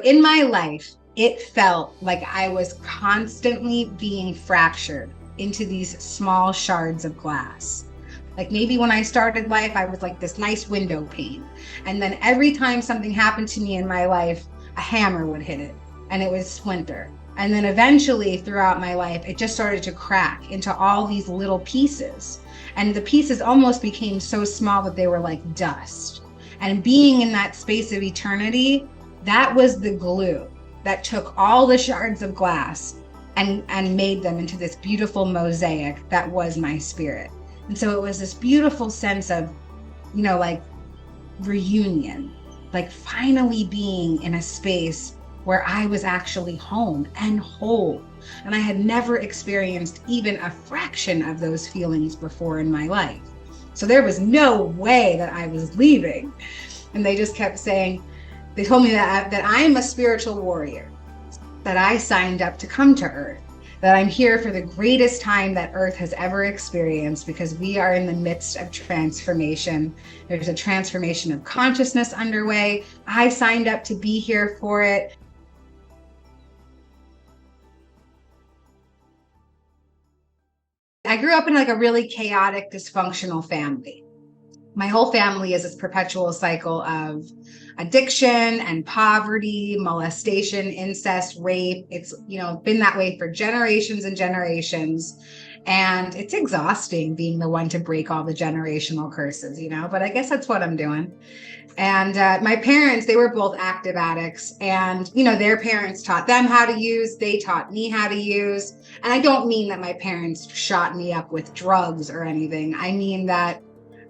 In my life, it felt like I was constantly being fractured into these small shards of glass. Like maybe when I started life, I was like this nice window pane. And then every time something happened to me in my life, a hammer would hit it and it would splinter. And then eventually throughout my life, it just started to crack into all these little pieces. And the pieces almost became so small that they were like dust. And being in that space of eternity, that was the glue that took all the shards of glass and made them into this beautiful mosaic that was my spirit. And so it was this beautiful sense of, like reunion, like finally being in a space where I was actually home and whole. And I had never experienced even a fraction of those feelings before in my life. So there was no way that I was leaving. And they just kept saying, they told me that I am a spiritual warrior, that I signed up to come to Earth, that I'm here for the greatest time that Earth has ever experienced because we are in the midst of transformation. There's a transformation of consciousness underway. I signed up to be here for it. I grew up in like a really chaotic, dysfunctional family. My whole family is this perpetual cycle of addiction and poverty, molestation, incest, rape. It's, been that way for generations and generations. And it's exhausting being the one to break all the generational curses, but I guess that's what I'm doing. And my parents, they were both active addicts, and, their parents taught them how to use, they taught me how to use. And I don't mean that my parents shot me up with drugs or anything. I mean that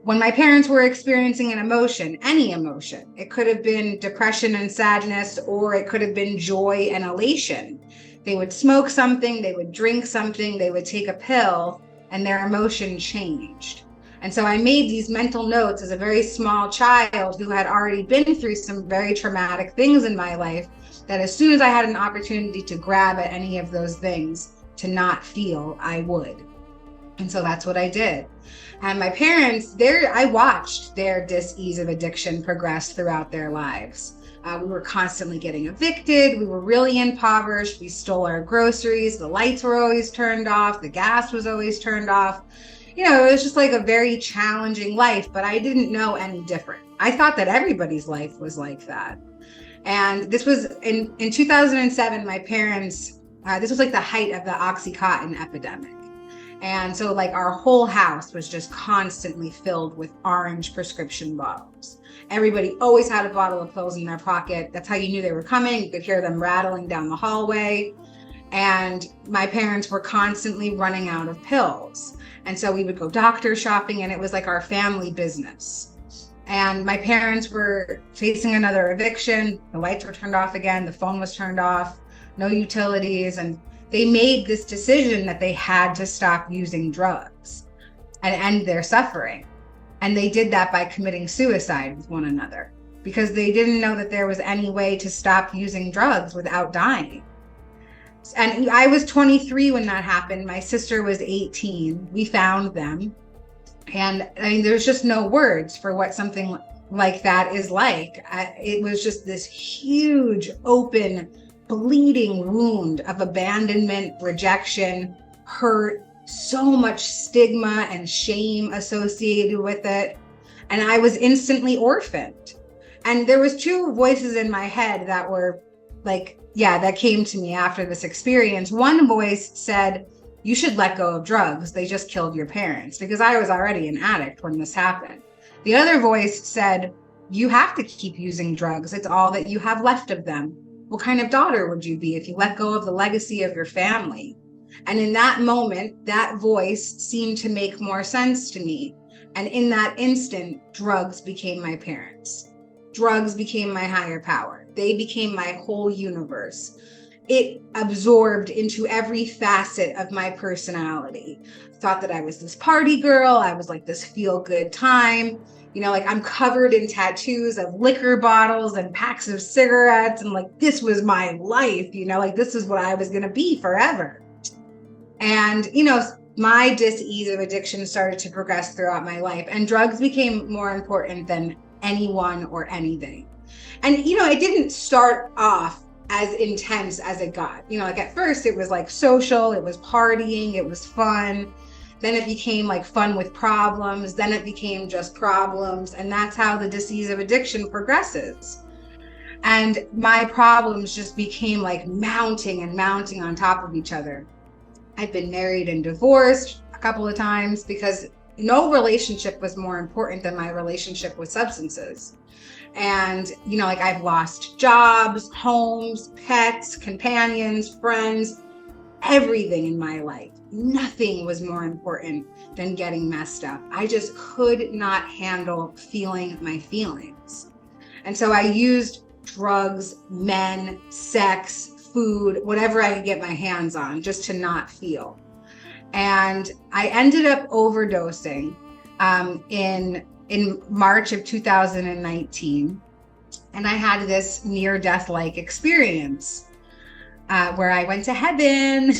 when my parents were experiencing an emotion, any emotion, it could have been depression and sadness, or it could have been joy and elation. They would smoke something, they would drink something, they would take a pill, and their emotion changed. And so I made these mental notes as a very small child who had already been through some very traumatic things in my life, that as soon as I had an opportunity to grab at any of those things to not feel, I would. And so that's what I did. And my parents, I watched their dis-ease of addiction progress throughout their lives. We were constantly getting evicted. We were really impoverished. We stole our groceries. The lights were always turned off. The gas was always turned off. It was just like a very challenging life, but I didn't know any different. I thought that everybody's life was like that. And this was in 2007, my parents, this was like the height of the Oxycontin epidemic. And so like our whole house was just constantly filled with orange prescription bottles. Everybody always had a bottle of pills in their pocket. That's how you knew they were coming. You could hear them rattling down the hallway. And my parents were constantly running out of pills. And so we would go doctor shopping, and it was like our family business. And my parents were facing another eviction. The lights were turned off again. The phone was turned off. No utilities. And they made this decision that they had to stop using drugs and end their suffering. And they did that by committing suicide with one another because they didn't know that there was any way to stop using drugs without dying. And I was 23 when that happened. My sister was 18. We found them. And there's just no words for what something like that is like. It was just this huge, open, bleeding wound of abandonment, rejection, hurt, so much stigma and shame associated with it. And I was instantly orphaned. And there was two voices in my head that were that came to me after this experience. One voice said, you should let go of drugs. They just killed your parents, because I was already an addict when this happened. The other voice said, you have to keep using drugs. It's all that you have left of them. What kind of daughter would you be if you let go of the legacy of your family? And in that moment, that voice seemed to make more sense to me. And in that instant, drugs became my parents. Drugs became my higher power. They became my whole universe. It absorbed into every facet of my personality. Thought that I was this party girl. I was like this feel-good time. I'm covered in tattoos of liquor bottles and packs of cigarettes. And this was my life, this is what I was going to be forever. And, my dis-ease of addiction started to progress throughout my life, and drugs became more important than anyone or anything. And, it didn't start off as intense as it got. Like at first it was like social, it was partying, it was fun. Then it became like fun with problems. Then it became just problems. And that's how the disease of addiction progresses. And my problems just became like mounting and mounting on top of each other. I've been married and divorced a couple of times because no relationship was more important than my relationship with substances. And, like I've lost jobs, homes, pets, companions, friends, everything in my life. Nothing was more important than getting messed up. I just could not handle feeling my feelings. And so I used drugs, men, sex, food, whatever I could get my hands on just to not feel. And I ended up overdosing in March of 2019. And I had this near-death-like experience where I went to heaven.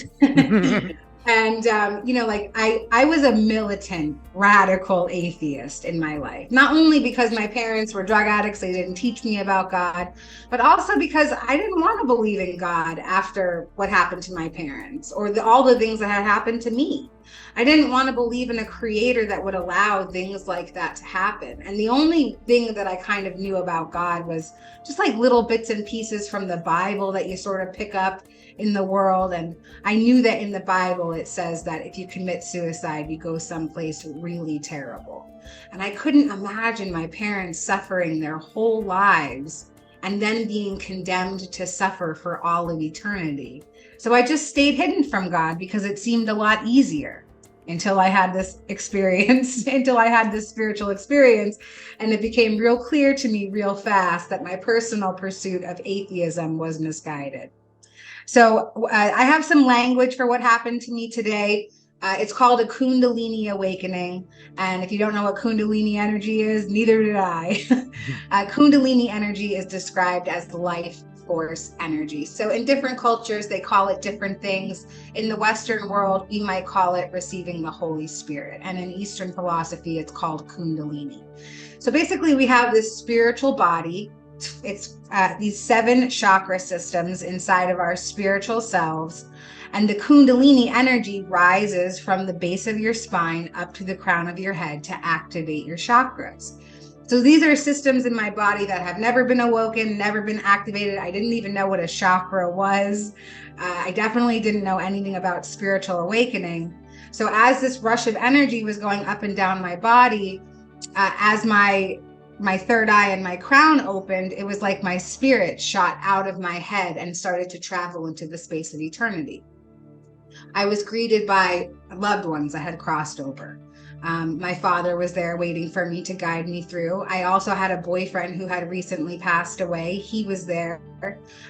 And, I was a militant, radical atheist in my life, not only because my parents were drug addicts, they didn't teach me about God, but also because I didn't want to believe in God after what happened to my parents or all the things that had happened to me. I didn't want to believe in a creator that would allow things like that to happen. And the only thing that I kind of knew about God was just like little bits and pieces from the Bible that you sort of pick up in the world. And I knew that in the Bible, it says that if you commit suicide, you go someplace really terrible. And I couldn't imagine my parents suffering their whole lives and then being condemned to suffer for all of eternity. So I just stayed hidden from God because it seemed a lot easier until I had this experience, until I had this spiritual experience. And it became real clear to me real fast that my personal pursuit of atheism was misguided. So I have some language for what happened to me today. It's called a Kundalini awakening. And if you don't know what Kundalini energy is, neither did I. Kundalini energy is described as the life force energy. So in different cultures, they call it different things. In the Western world, we might call it receiving the Holy Spirit. And in Eastern philosophy, it's called Kundalini. So basically, we have this spiritual body. It's these 7 chakra systems inside of our spiritual selves. And the Kundalini energy rises from the base of your spine up to the crown of your head to activate your chakras. So these are systems in my body that have never been awoken, never been activated. I didn't even know what a chakra was. I definitely didn't know anything about spiritual awakening. So as this rush of energy was going up and down my body, as my third eye and my crown opened, it was like my spirit shot out of my head and started to travel into the space of eternity. I was greeted by loved ones that had crossed over. My father was there waiting for me to guide me through. I also had a boyfriend who had recently passed away. He was there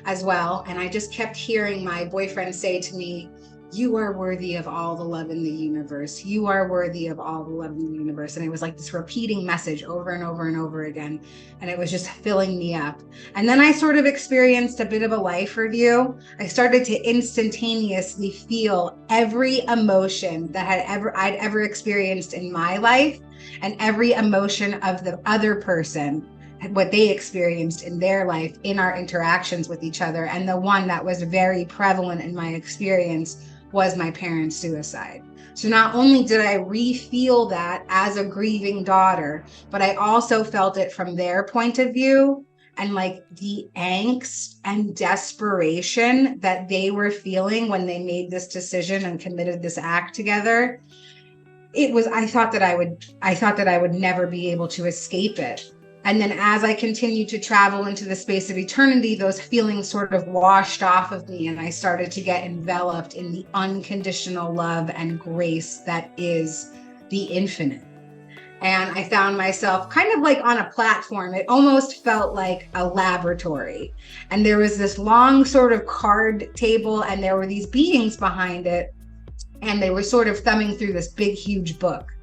as well. And I just kept hearing my boyfriend say to me, "You are worthy of all the love in the universe. You are worthy of all the love in the universe." And it was like this repeating message over and over and over again. And it was just filling me up. And then I sort of experienced a bit of a life review. I started to instantaneously feel every emotion that I'd ever experienced in my life, and every emotion of the other person, what they experienced in their life in our interactions with each other. And the one that was very prevalent in my experience was my parents' suicide. So not only did I re-feel that as a grieving daughter, but I also felt it from their point of view, and like the angst and desperation that they were feeling when they made this decision and committed this act together. I thought that I would never be able to escape it. And then as I continued to travel into the space of eternity, those feelings sort of washed off of me, and I started to get enveloped in the unconditional love and grace that is the infinite. And I found myself kind of like on a platform. It almost felt like a laboratory. And there was this long sort of card table, and there were these beings behind it. And they were sort of thumbing through this big, huge book.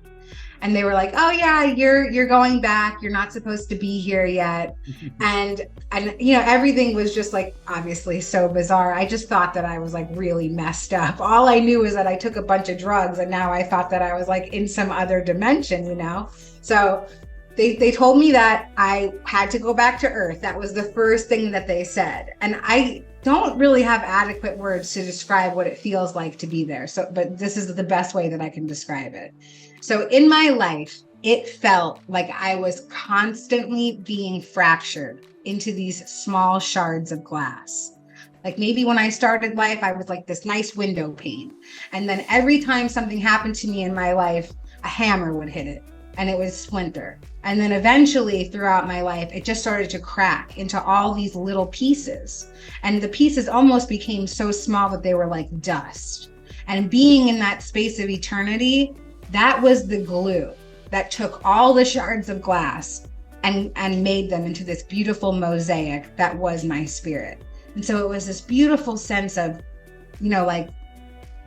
And they were like, "Oh yeah, you're going back. You're not supposed to be here yet." and everything was just like obviously so bizarre. I just thought that I was like really messed up. All I knew is that I took a bunch of drugs, and now I thought that I was like in some other dimension, So They told me that I had to go back to Earth. That was the first thing that they said. And I don't really have adequate words to describe what it feels like to be there. So, but this is the best way that I can describe it. So in my life, it felt like I was constantly being fractured into these small shards of glass. Like maybe when I started life, I was like this nice window pane. And then every time something happened to me in my life, a hammer would hit it and it would splinter. And then eventually throughout my life, it just started to crack into all these little pieces. And the pieces almost became so small that they were like dust. And being in that space of eternity, that was the glue that took all the shards of glass and made them into this beautiful mosaic that was my spirit. And so it was this beautiful sense of, you know, like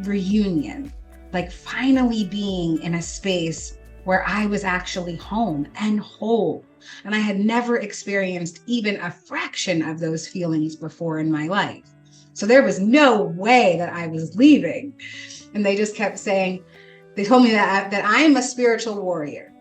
reunion, like finally being in a space where I was actually home and whole. And I had never experienced even a fraction of those feelings before in my life. So there was no way that I was leaving. And they just kept saying, they told me that I am a spiritual warrior,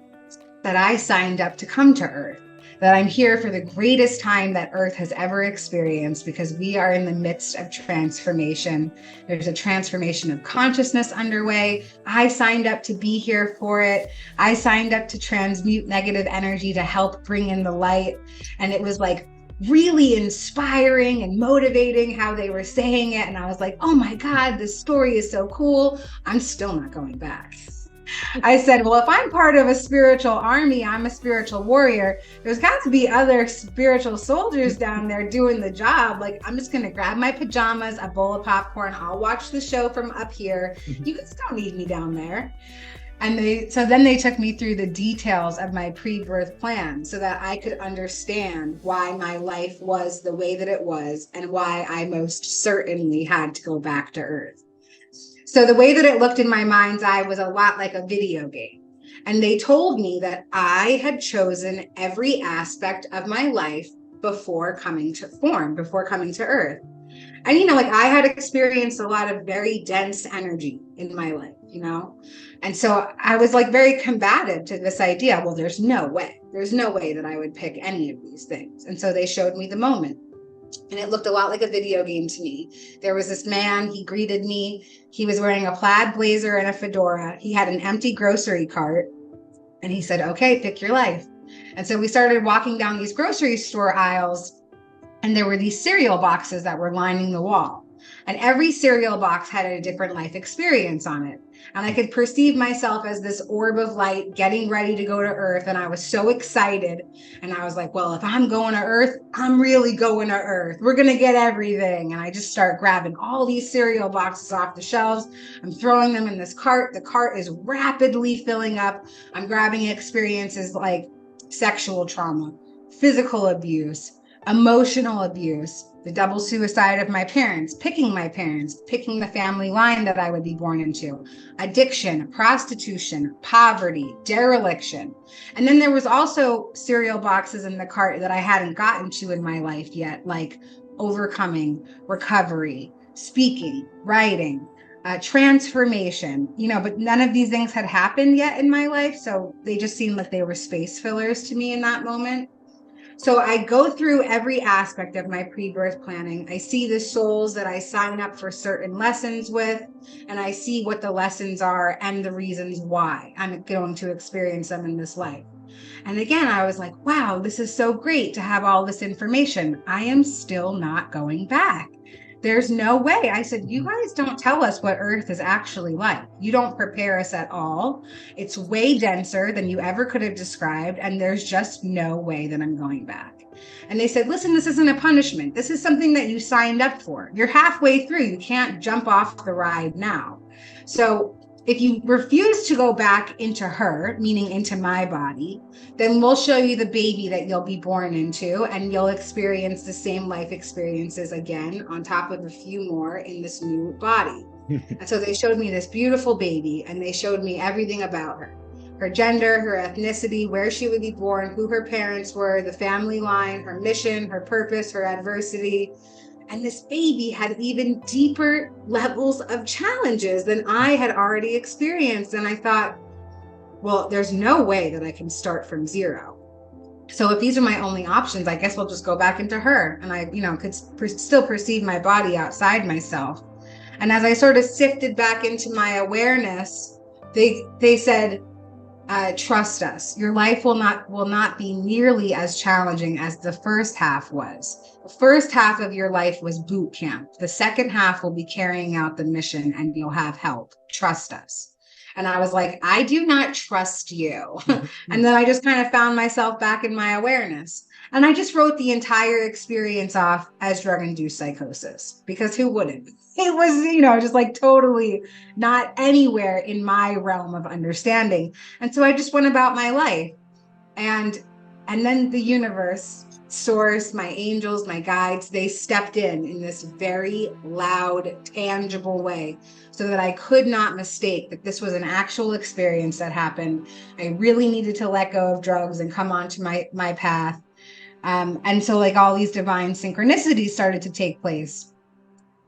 that I signed up to come to Earth, that I'm here for the greatest time that Earth has ever experienced because we are in the midst of transformation. There's a transformation of consciousness underway. I signed up to be here for it. I signed up to transmute negative energy to help bring in the light. And it was like really inspiring and motivating how they were saying it. And I was like, oh my God, this story is so cool. I'm still not going back. I said, well, if I'm part of a spiritual army, I'm a spiritual warrior. There's got to be other spiritual soldiers down there doing the job. Like, I'm just going to grab my pajamas, a bowl of popcorn. I'll watch the show from up here. You guys don't need me down there. And then they took me through the details of my pre-birth plan so that I could understand why my life was the way that it was and why I most certainly had to go back to Earth. So the way that it looked in my mind's eye was a lot like a video game. And they told me that I had chosen every aspect of my life before coming to form, before coming to Earth. And, you know, like I had experienced a lot of very dense energy in my life, you know? And so I was like very combative to this idea. Well, there's no way that I would pick any of these things. And so they showed me the moment. And it looked a lot like a video game to me. There was this man, he greeted me. He was wearing a plaid blazer and a fedora. He had an empty grocery cart. And he said, okay, pick your life. And so we started walking down these grocery store aisles. And there were these cereal boxes that were lining the wall. And every cereal box had a different life experience on it. And I could perceive myself as this orb of light getting ready to go to Earth. And I was so excited. And I was like, well, if I'm going to Earth, I'm really going to Earth. We're going to get everything. And I just start grabbing all these cereal boxes off the shelves. I'm throwing them in this cart. The cart is rapidly filling up. I'm grabbing experiences like sexual trauma, physical abuse, emotional abuse, the double suicide of my parents, picking the family line that I would be born into, addiction, prostitution, poverty, dereliction. And then there was also cereal boxes in the cart that I hadn't gotten to in my life yet, like overcoming, recovery, speaking, writing, transformation, you know, but none of these things had happened yet in my life. So they just seemed like they were space fillers to me in that moment. So I go through every aspect of my pre-birth planning. I see the souls that I sign up for certain lessons with, and I see what the lessons are and the reasons why I'm going to experience them in this life. And again, I was like, wow, this is so great to have all this information. I am still not going back. There's no way. I said, you guys don't tell us what Earth is actually like. You don't prepare us at all. It's way denser than you ever could have described. And there's just no way that I'm going back. And they said, listen, this isn't a punishment. This is something that you signed up for. You're halfway through. You can't jump off the ride now. So if you refuse to go back into her, meaning into my body, then we'll show you the baby that you'll be born into, and you'll experience the same life experiences again on top of a few more in this new body. And so they showed me this beautiful baby, and they showed me everything about her gender, her ethnicity, where she would be born, who her parents were, the family line, her mission, her purpose, her adversity. And this baby had even deeper levels of challenges than I had already experienced. And I thought, well, there's no way that I can start from zero. So if these are my only options, I guess we'll just go back into her. And I, could still perceive my body outside myself. And as I sort of sifted back into my awareness, they said, trust us. Your life will not be nearly as challenging as the first half was. The first half of your life was boot camp. The second half will be carrying out the mission, and you'll have help. Trust us. And I was like, I do not trust you. And then I just kind of found myself back in my awareness. And I just wrote the entire experience off as drug-induced psychosis, because who wouldn't? It was, just like totally not anywhere in my realm of understanding. And so I just went about my life. And then the universe, source, my angels, my guides, they stepped in this very loud, tangible way so that I could not mistake that this was an actual experience that happened. I really needed to let go of drugs and come onto my path. And so like all these divine synchronicities started to take place.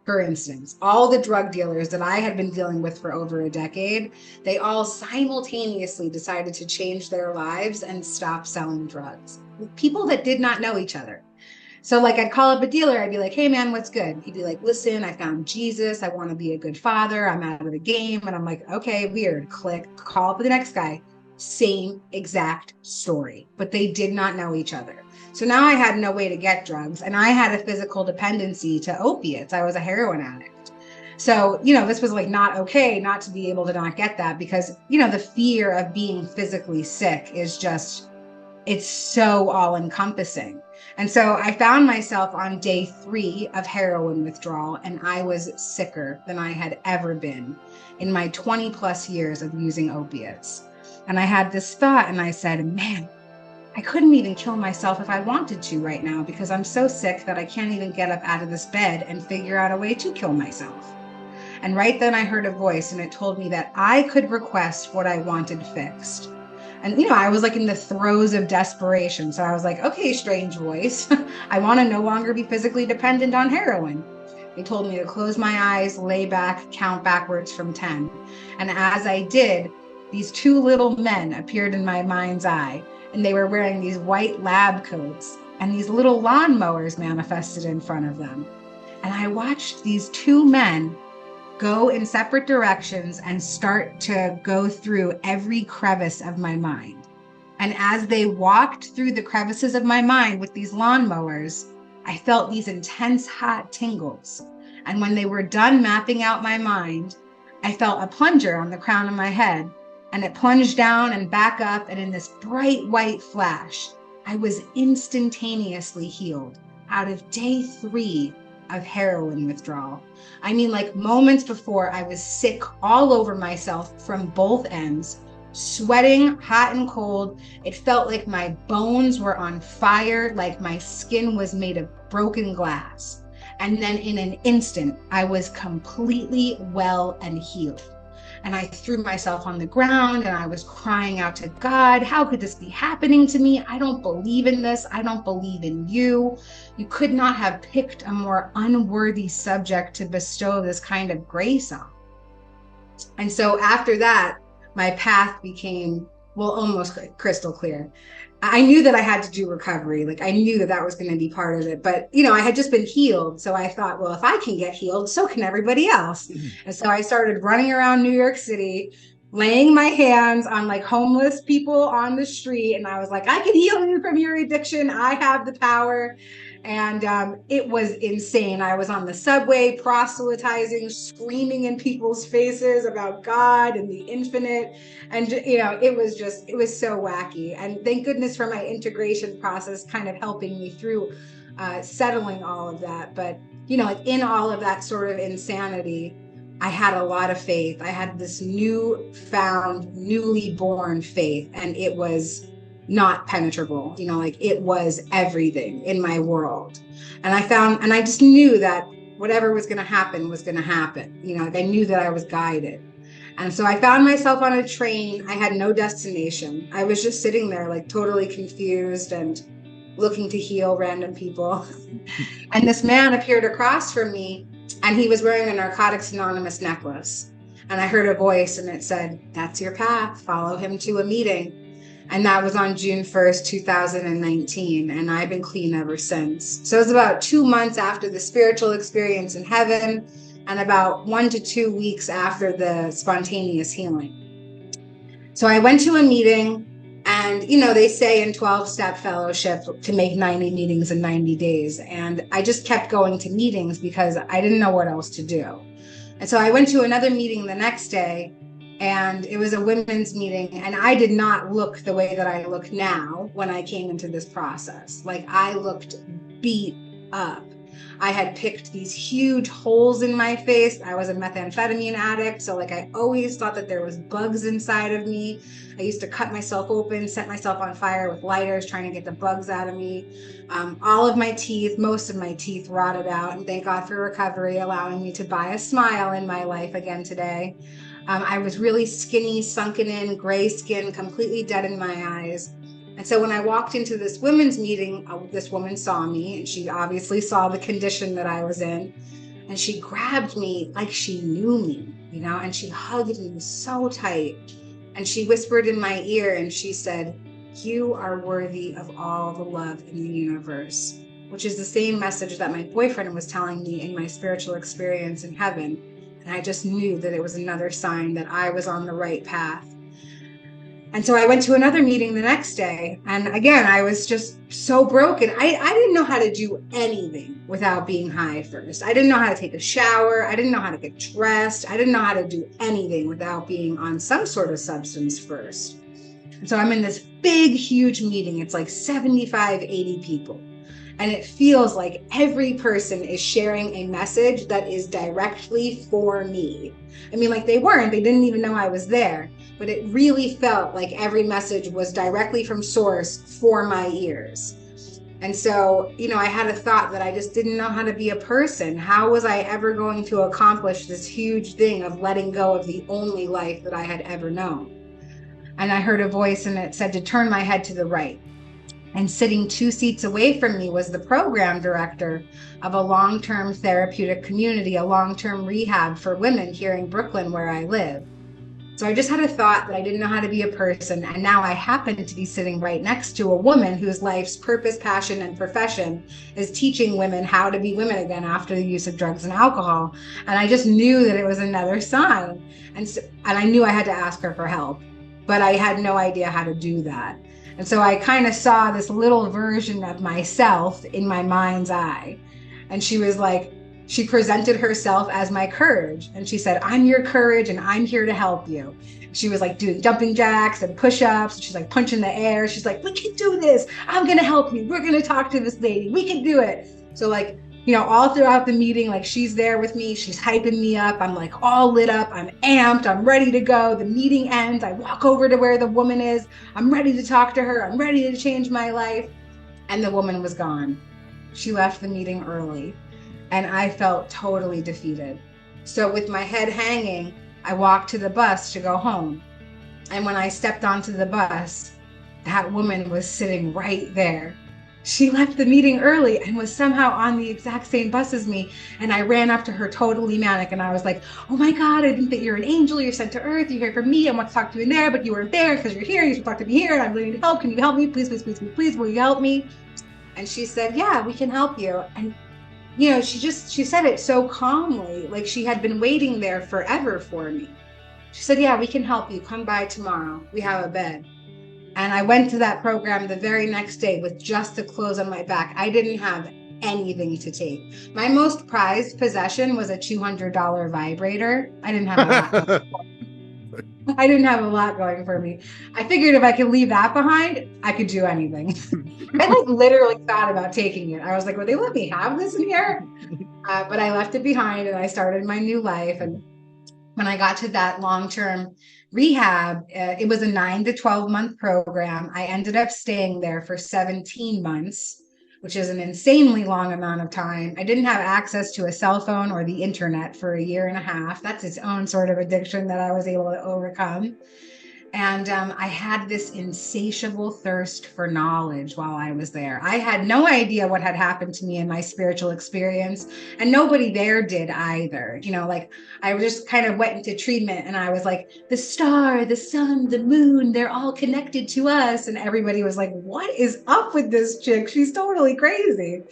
For instance, all the drug dealers that I had been dealing with for over a decade, they all simultaneously decided to change their lives and stop selling drugs. People that did not know each other. So like I'd call up a dealer, I'd be like, hey man, what's good? He'd be like, listen, I found Jesus. I want to be a good father. I'm out of the game. And I'm like, okay, weird. Click, call up the next guy. Same exact story, but they did not know each other. So now I had no way to get drugs, and I had a physical dependency to opiates. I was a heroin addict. So, this was like not okay not to be able to not get that, because, the fear of being physically sick is just, it's so all encompassing. And so I found myself on day 3 of heroin withdrawal, and I was sicker than I had ever been in my 20 plus years of using opiates. And I had this thought, and I said, man, I couldn't even kill myself if I wanted to right now, because I'm so sick that I can't even get up out of this bed and figure out a way to kill myself. And right then I heard a voice, and it told me that I could request what I wanted fixed. And, I was like in the throes of desperation. So I was like, okay, strange voice. I want to no longer be physically dependent on heroin. They told me to close my eyes, lay back, count backwards from 10. And as I did, these 2 little men appeared in my mind's eye. And they were wearing these white lab coats, and these little lawnmowers manifested in front of them. And I watched these 2 men go in separate directions and start to go through every crevice of my mind. And as they walked through the crevices of my mind with these lawnmowers, I felt these intense hot tingles. And when they were done mapping out my mind, I felt a plunger on the crown of my head. And it plunged down and back up, and in this bright white flash, I was instantaneously healed out of day 3 of heroin withdrawal. I mean, like moments before, I was sick all over myself from both ends, sweating hot and cold. It felt like my bones were on fire, like my skin was made of broken glass. And then in an instant, I was completely well and healed. And I threw myself on the ground, and I was crying out to God, how could this be happening to me? I don't believe in this. I don't believe in you. You could not have picked a more unworthy subject to bestow this kind of grace on. And so after that, my path became, almost crystal clear. I knew that I had to do recovery. Like I knew that was going to be part of it, but I had just been healed. So I thought, well, if I can get healed, so can everybody else. And so I started running around New York City, laying my hands on like homeless people on the street. And I was like, I can heal you from your addiction. I have the power. And it was insane. I was on the subway proselytizing, screaming in people's faces about God and the infinite. And, it was so wacky. And thank goodness for my integration process kind of helping me through settling all of that. But, like in all of that sort of insanity, I had a lot of faith. I had this newly born faith, and it was not penetrable, like it was everything in my world. And I just knew that whatever was going to happen was going to happen. Like I knew that I was guided. And so I found myself on a train. I had no destination. I was just sitting there like totally confused and looking to heal random people. And this man appeared across from me, and he was wearing a Narcotics Anonymous necklace. And I heard a voice, and it said, that's your path. Follow him to a meeting. And that was on June 1st, 2019. And I've been clean ever since. So it was about 2 months after the spiritual experience in heaven and about 1 to 2 weeks after the spontaneous healing. So I went to a meeting, and, they say in 12-step fellowship to make 90 meetings in 90 days. And I just kept going to meetings because I didn't know what else to do. And so I went to another meeting the next day, and it was a women's meeting. And I did not look the way that I look now when I came into this process. Like, I looked beat up. I had picked these huge holes in my face. I was a methamphetamine addict. So like, I always thought that there was bugs inside of me. I used to cut myself open, set myself on fire with lighters, trying to get the bugs out of me. All of my teeth, most of my teeth rotted out. And thank God for recovery, allowing me to buy a smile in my life again today. I was really skinny, sunken in, gray skin, completely dead in my eyes. And so when I walked into this women's meeting, this woman saw me, and she obviously saw the condition that I was in. And she grabbed me like she knew me, and she hugged me so tight. And she whispered in my ear, and she said, "You are worthy of all the love in the universe," which is the same message that my boyfriend was telling me in my spiritual experience in heaven. And I just knew that it was another sign that I was on the right path. And so I went to another meeting the next day. And again, I was just so broken. I didn't know how to do anything without being high first. I didn't know how to take a shower. I didn't know how to get dressed. I didn't know how to do anything without being on some sort of substance first. And so I'm in this big, huge meeting. It's like 75, 80 people. And it feels like every person is sharing a message that is directly for me. I mean, like, they didn't even know I was there, but it really felt like every message was directly from source for my ears. And so, I had a thought that I just didn't know how to be a person. How was I ever going to accomplish this huge thing of letting go of the only life that I had ever known? And I heard a voice, and it said to turn my head to the right. And sitting 2 seats away from me was the program director of a long-term therapeutic community, a long-term rehab for women here in Brooklyn, where I live. So I just had a thought that I didn't know how to be a person. And now I happen to be sitting right next to a woman whose life's purpose, passion, and profession is teaching women how to be women again after the use of drugs and alcohol. And I just knew that it was another sign. And I knew I had to ask her for help, but I had no idea how to do that. And so I kind of saw this little version of myself in my mind's eye. And she was like, she presented herself as my courage. And she said, "I'm your courage, and I'm here to help you." She was like doing jumping jacks and push-ups. She's like punching the air. She's like, "We can do this. I'm going to help you. We're going to talk to this lady. We can do it." So like, all throughout the meeting, like, she's there with me. She's hyping me up. I'm like all lit up. I'm amped. I'm ready to go. The meeting ends. I walk over to where the woman is. I'm ready to talk to her. I'm ready to change my life. And the woman was gone. She left the meeting early. And I felt totally defeated. So with my head hanging, I walked to the bus to go home. And when I stepped onto the bus, that woman was sitting right there. She left the meeting early and was somehow on the exact same bus as me. And I ran up to her totally manic. And I was like, "Oh my God, I think that you're an angel. You're sent to earth. You're here for me. I want to talk to you in there, but you weren't there because you're here. You should talk to me here. And I'm willing to help. Can you help me? Please, please, please, please, please, will you help me?" And she said, "Yeah, we can help you." And she said it so calmly, like she had been waiting there forever for me. She said, "Yeah, we can help you. Come by tomorrow. We have a bed." And I went to that program the very next day with just the clothes on my back. I didn't have anything to take. My most prized possession was a $200 vibrator. I didn't have a lot. I didn't have a lot going for me. I figured if I could leave that behind, I could do anything. I literally thought about taking it. I was like, "Would they let me have this in here?" But I left it behind, and I started my new life. And when I got to that long-term rehab, it was a 9 to 12 month program. I ended up staying there for 17 months, which is an insanely long amount of time. I didn't have access to a cell phone or the internet for a year and a half. That's its own sort of addiction that I was able to overcome. And I had this insatiable thirst for knowledge while I was there. I had no idea what had happened to me in my spiritual experience, and nobody there did either. Like I just kind of went into treatment and I was like, the star, the sun, the moon, they're all connected to us. And everybody was like, what is up with this chick? She's totally crazy.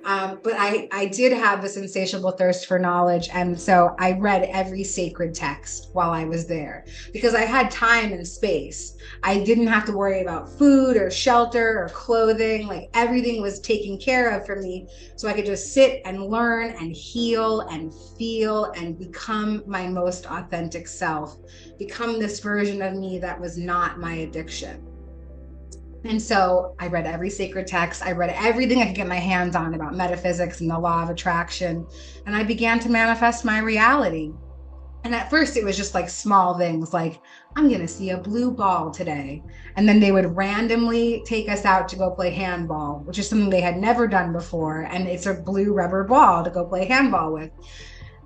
But I did have this insatiable thirst for knowledge. And so I read every sacred text while I was there because I had time and space. I didn't have to worry about food or shelter or clothing. Like everything was taken care of for me. So I could just sit and learn and heal and feel and become my most authentic self, become this version of me that was not my addiction. And so I read every sacred text. I read everything I could get my hands on about metaphysics and the law of attraction. And I began to manifest my reality. And at first it was just like small things like, I'm going to see a blue ball today. And then they would randomly take us out to go play handball, which is something they had never done before. And it's a blue rubber ball to go play handball with.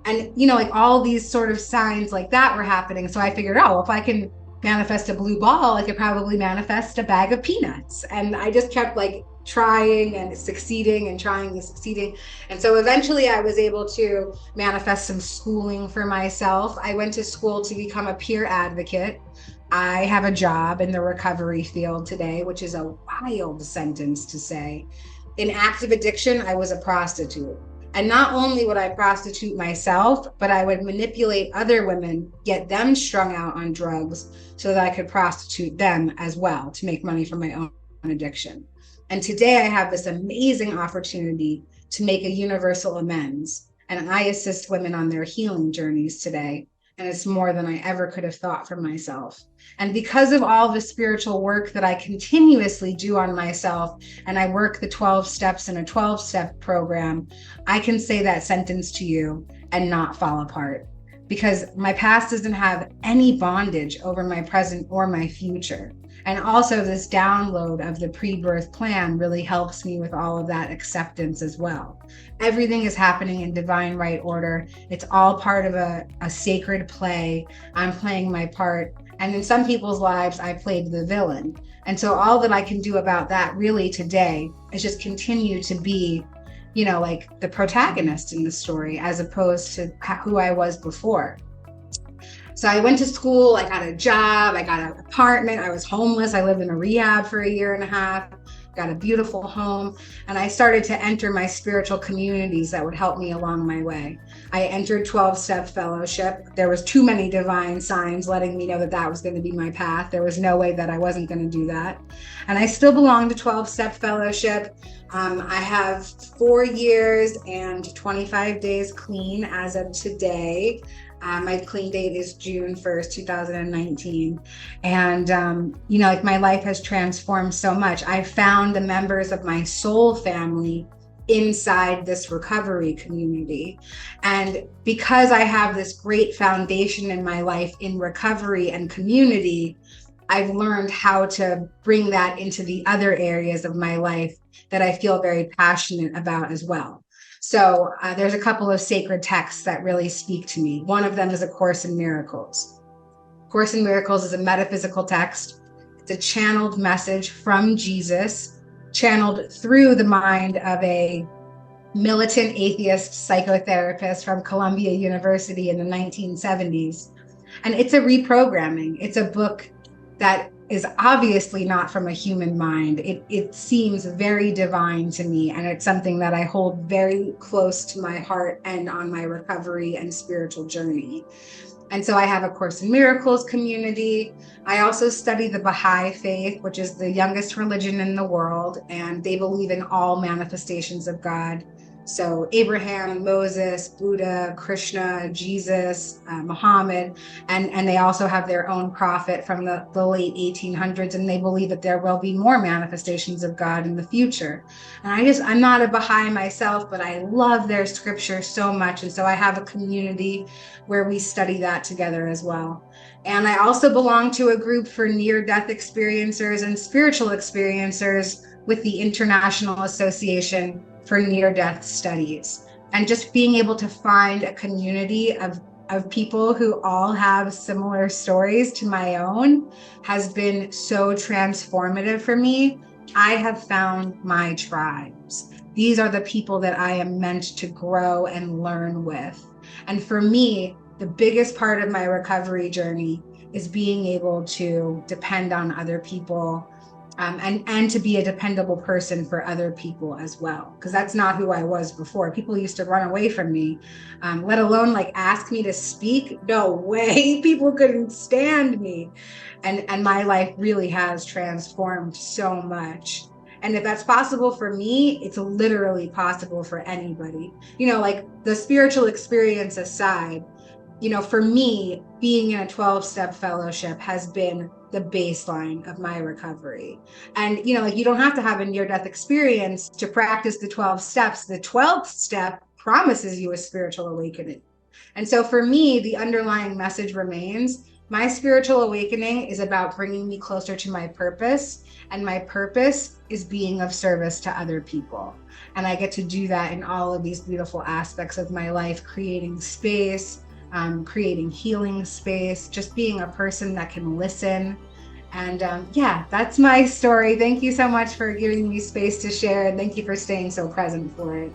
And, like all these sort of signs like that were happening. So I figured, if I can manifest a blue ball, I could probably manifest a bag of peanuts. And I just kept like trying and succeeding and trying and succeeding. And so eventually I was able to manifest some schooling for myself. I went to school to become a peer advocate. I have a job in the recovery field today, which is a wild sentence to say. In active addiction, I was a prostitute. And not only would I prostitute myself, but I would manipulate other women, get them strung out on drugs so that I could prostitute them as well to make money from my own addiction. And today I have this amazing opportunity to make a universal amends. And I assist women on their healing journeys today. And it's more than I ever could have thought for myself. And because of all the spiritual work that I continuously do on myself, and I work the 12 steps in a 12-step program, I can say that sentence to you and not fall apart. Because my past doesn't have any bondage over my present or my future. And also this download of the pre-birth plan really helps me with all of that acceptance as well. Everything is happening in divine right order. It's all part of a sacred play. I'm playing my part. And in some people's lives, I played the villain. And so all that I can do about that really today is just continue to be, like the protagonist in the story, as opposed to who I was before. So I went to school, I got a job, I got an apartment, I was homeless, I lived in a rehab for 1.5 years, got a beautiful home, and I started to enter my spiritual communities that would help me along my way. I entered 12-step fellowship. There was too many divine signs letting me know that that was going to be my path. There was no way that I wasn't going to do that. And I still belong to 12-step fellowship. I have 4 years and 25 days clean as of today. My clean date is June 1st, 2019. And, like my life has transformed so much. I found the members of my soul family inside this recovery community. And because I have this great foundation in my life in recovery and community, I've learned how to bring that into the other areas of my life that I feel very passionate about as well. So there's a couple of sacred texts that really speak to me. One of them is A Course in Miracles. Course in Miracles is a metaphysical text. It's a channeled message from Jesus, channeled through the mind of a militant atheist psychotherapist from Columbia University in the 1970s. And it's a reprogramming. It's a book that is obviously not from a human mind. It seems very divine to me, and it's something that I hold very close to my heart and on my recovery and spiritual journey. And so I have a Course in Miracles community. I also study the Baha'i faith, which is the youngest religion in the world, and they believe in all manifestations of God. So Abraham, Moses, Buddha, Krishna, Jesus, Muhammad, and they also have their own prophet from the late 1800s, and they believe that there will be more manifestations of God in the future. And I'm not a Baha'i myself, but I love their scripture so much. And so I have a community where we study that together as well. And I also belong to a group for near-death experiencers and spiritual experiencers with the International Association for Near-Death Studies. And just being able to find a community of of people who all have similar stories to my own has been so transformative for me. I have found my tribes. These are the people that I am meant to grow and learn with. And for me, the biggest part of my recovery journey is being able to depend on other people, and to be a dependable person for other people as well, because that's not who I was before. People used to run away from me, let alone like ask me to speak. No way. People couldn't stand me. And my life really has transformed so much. And if that's possible for me, it's literally possible for anybody. Like the spiritual experience aside, for me, being in a 12-step fellowship has been the baseline of my recovery. And, like you don't have to have a near-death experience to practice the 12 steps. The 12th step promises you a spiritual awakening. And so for me, the underlying message remains, my spiritual awakening is about bringing me closer to my purpose. And my purpose is being of service to other people. And I get to do that in all of these beautiful aspects of my life, creating space, creating healing space, just being a person that can listen. And yeah, that's my story. Thank you so much for giving me space to share. And thank you for staying so present for it.